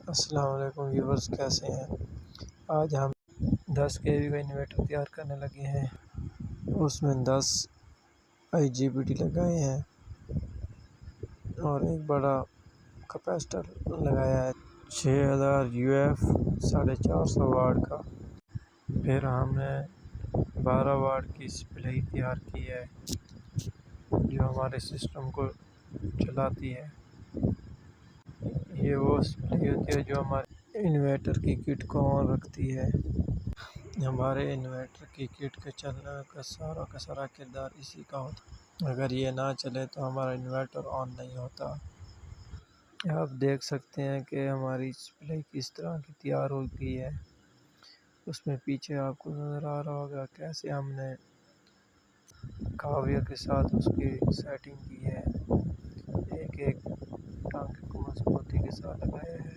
अस्सलाम वालेकुम व्यूवर्स, कैसे हैं। आज हम 10 केवी का इन्वर्टर तैयार करने लगे हैं। उसमें 10 IGBT लगाए हैं और एक बड़ा कैपेसिटर लगाया है 6000 UF 450 वाट का। फिर हमने 12 वाट की सप्लाई तैयार की है जो हमारे सिस्टम को चलाती है। ये वो सप्लाई होती है जो हमारे इन्वर्टर की किट को ऑन रखती है। हमारे इन्वर्टर की किट के चलने का सारा किरदार इसी का होता। अगर ये ना चले तो हमारा इन्वर्टर ऑन नहीं होता। आप देख सकते हैं कि हमारी सप्लाई किस तरह की तैयार हो गई है। उसमें पीछे आपको नज़र आ रहा होगा कैसे हमने काविया के साथ उसकी सेटिंग की है। एक एक टांगे को मजबूती के साथ लगाया है।